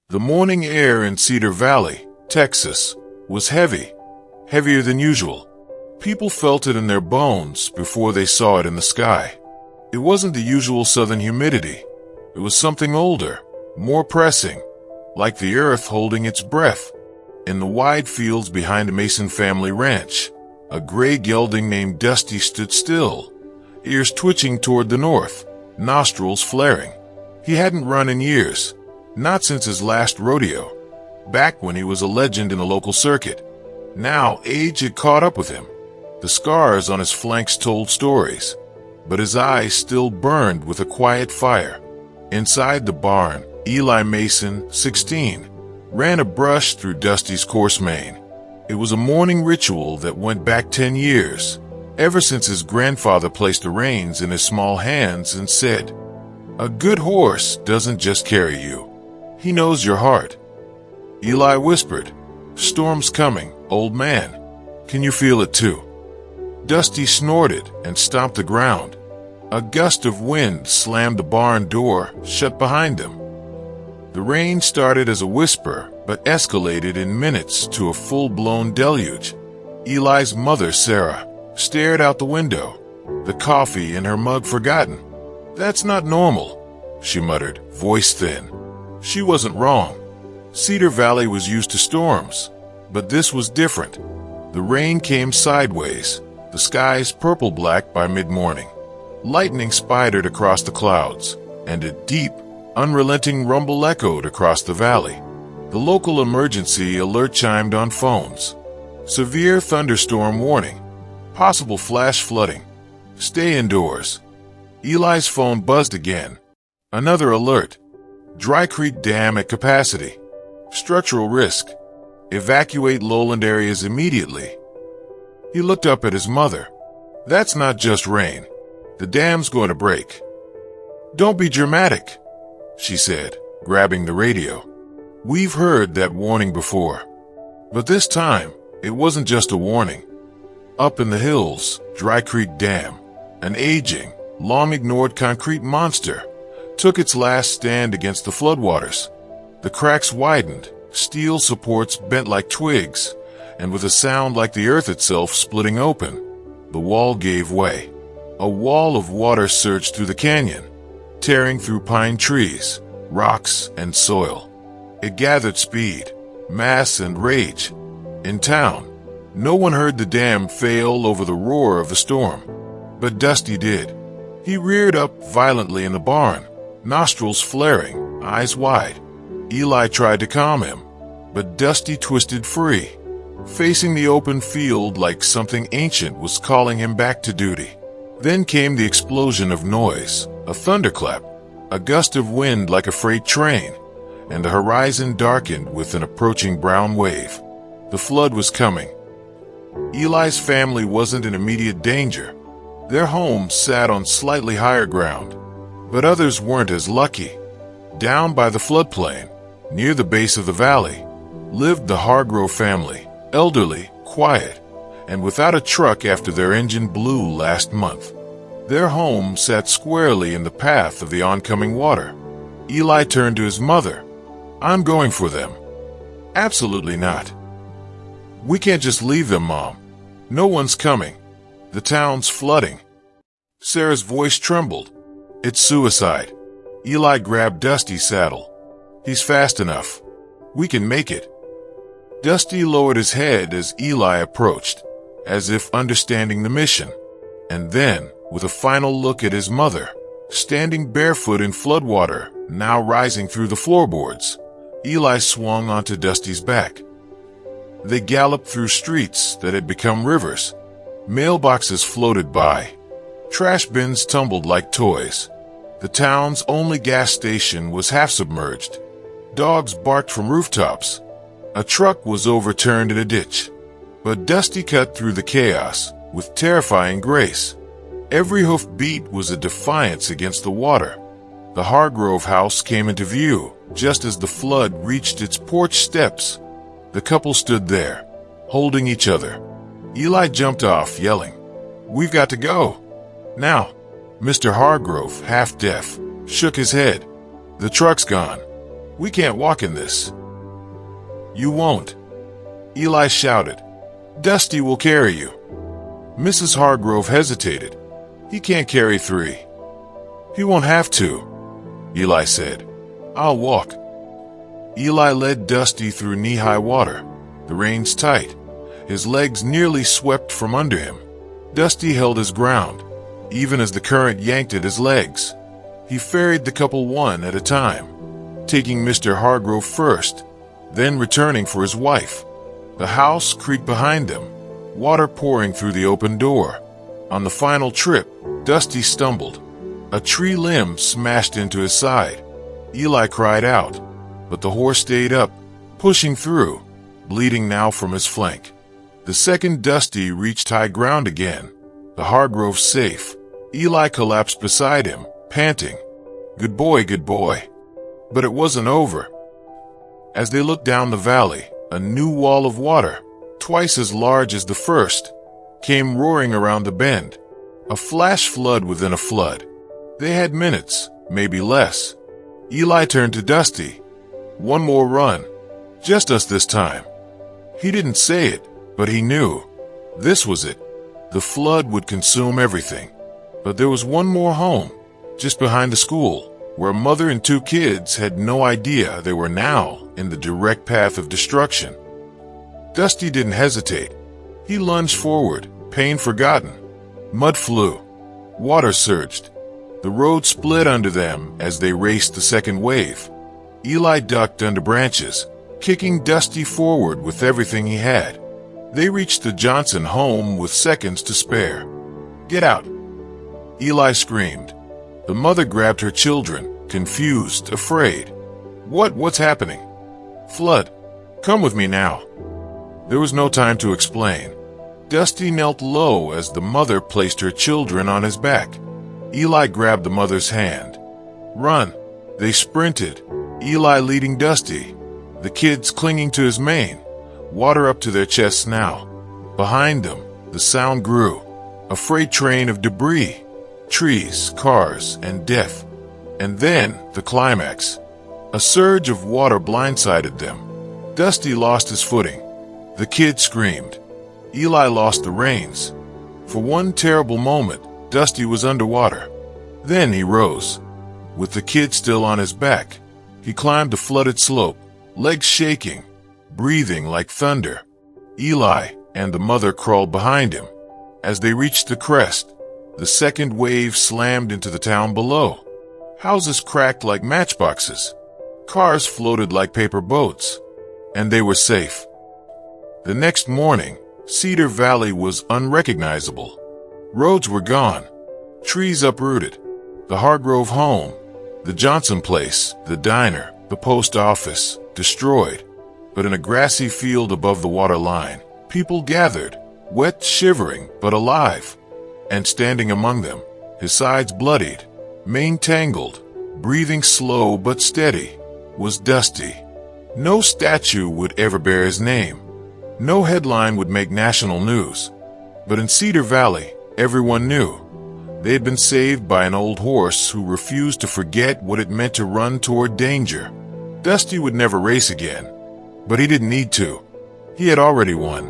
The morning air in Cedar Valley, Texas, was heavy, heavier than usual. People felt it in their bones before they saw it in the sky. It wasn't the usual southern humidity. It was something older, more pressing, like the earth holding its breath. In the wide fields behind the Mason family ranch, a gray gelding named Dusty stood still, ears twitching toward the north, nostrils flaring. He hadn't run in years, not since his last rodeo, back when he was a legend in the local circuit. Now age had caught up with him. The scars on his flanks told stories, but his eyes still burned with a quiet fire. Inside the barn, Eli Mason, 16, ran a brush through Dusty's coarse mane. It was a morning ritual that went back 10 years, ever since his grandfather placed the reins in his small hands and said, "A good horse doesn't just carry you. He knows your heart." Eli whispered, "Storm's coming, old man. Can you feel it too?" Dusty snorted and stomped the ground. A gust of wind slammed the barn door shut behind them. The rain started as a whisper, but escalated in minutes to a full-blown deluge. Eli's mother, Sarah, stared out the window, the coffee in her mug forgotten. "That's not normal," she muttered, voice thin. She wasn't wrong. Cedar Valley was used to storms, but this was different. The rain came sideways, the skies purple-black by mid-morning. Lightning spidered across the clouds, and a deep, unrelenting rumble echoed across the valley. The local emergency alert chimed on phones. Severe thunderstorm warning. Possible flash flooding. Stay indoors. Eli's phone buzzed again. Another alert. Dry Creek Dam at capacity. Structural risk. Evacuate lowland areas immediately. He looked up at his mother. "That's not just rain. The dam's going to break." "Don't be dramatic," she said, grabbing the radio. "We've heard that warning before. But this time, it wasn't just a warning. Up in the hills, Dry Creek Dam, an aging, long-ignored concrete monster, took its last stand against the floodwaters. The cracks widened, steel supports bent like twigs, and with a sound like the earth itself splitting open, the wall gave way. A wall of water surged through the canyon, tearing through pine trees, rocks, and soil. It gathered speed, mass, and rage. In town, no one heard the dam fail over the roar of the storm, but Dusty did. He reared up violently in the barn, nostrils flaring, eyes wide. Eli tried to calm him, but Dusty twisted free, facing the open field like something ancient was calling him back to duty. Then came the explosion of noise, a thunderclap, a gust of wind like a freight train, and the horizon darkened with an approaching brown wave. The flood was coming. Eli's family wasn't in immediate danger. Their home sat on slightly higher ground, but others weren't as lucky. Down by the floodplain, near the base of the valley, lived the Hargrove family, elderly, quiet, and without a truck after their engine blew last month. Their home sat squarely in the path of the oncoming water. Eli turned to his mother. "I'm going for them." "Absolutely not." "We can't just leave them, Mom. No one's coming. The town's flooding." Sarah's voice trembled. "It's suicide." Eli grabbed Dusty's saddle. "He's fast enough. We can make it." Dusty lowered his head as Eli approached, as if understanding the mission. And then, with a final look at his mother, standing barefoot in floodwater, now rising through the floorboards, Eli swung onto Dusty's back. They galloped through streets that had become rivers. Mailboxes floated by. Trash bins tumbled like toys. The town's only gas station was half submerged. Dogs barked from rooftops. A truck was overturned in a ditch. But Dusty cut through the chaos with terrifying grace. Every hoof beat was a defiance against the water. The Hargrove house came into view just as the flood reached its porch steps. The couple stood there, holding each other. Eli jumped off, yelling, "We've got to go. Now." Mr. Hargrove, half deaf, shook his head. "The truck's gone." We can't walk in this." "You won't," Eli shouted. "Dusty will carry you." Mrs. Hargrove hesitated. "He can't carry 3. "He won't have to," Eli said. "I'll walk." Eli led Dusty through knee-high water, the reins tight. His legs nearly swept from under him. Dusty held his ground, even as the current yanked at his legs. He ferried the couple one at a time, taking Mr. Hargrove first, then returning for his wife. The house creaked behind them, water pouring through the open door. On the final trip, Dusty stumbled. A tree limb smashed into his side. Eli cried out, but the horse stayed up, pushing through, bleeding now from his flank. The second Dusty reached high ground again, the Hargroves safe. Eli collapsed beside him, panting, good boy, good boy." But it wasn't over. As they looked down the valley, a new wall of water, twice as large as the first, came roaring around the bend. A flash flood within a flood. They had minutes, maybe less. Eli turned to Dusty. "One more run. Just us this time." He didn't say it, but he knew. This was it. The flood would consume everything. But there was one more home, just behind the school, where a mother and 2 kids had no idea they were now in the direct path of destruction. Dusty didn't hesitate. He lunged forward, pain forgotten. Mud flew. Water surged. The road split under them as they raced the second wave. Eli ducked under branches, kicking Dusty forward with everything he had. They reached the Johnson home with seconds to spare. "Get out!" Eli screamed. The mother grabbed her children, confused, afraid. What's happening?" "Flood. Come with me now." There was no time to explain. Dusty knelt low as the mother placed her children on his back. Eli grabbed the mother's hand. "Run!" They sprinted, Eli leading Dusty, the kids clinging to his mane, water up to their chests now. Behind them, the sound grew, a freight train of debris, trees, cars, and death. And then, the climax. A surge of water blindsided them. Dusty lost his footing. The kids screamed. Eli lost the reins. For one terrible moment, Dusty was underwater. Then he rose. With the kid still on his back, he climbed the flooded slope, legs shaking, breathing like thunder. Eli and the mother crawled behind him. As they reached the crest, the second wave slammed into the town below. Houses cracked like matchboxes. Cars floated like paper boats. And they were safe. The next morning, Cedar Valley was unrecognizable. Roads were gone. Trees uprooted. The Hargrove home, the Johnson place, the diner, the post office, destroyed. But in a grassy field above the water line, people gathered, wet, shivering, but alive. And standing among them, his sides bloodied, mane tangled, breathing slow but steady, was Dusty. No statue would ever bear his name. No headline would make national news. But in Cedar Valley, everyone knew. They had been saved by an old horse who refused to forget what it meant to run toward danger. Dusty would never race again, but he didn't need to. He had already won.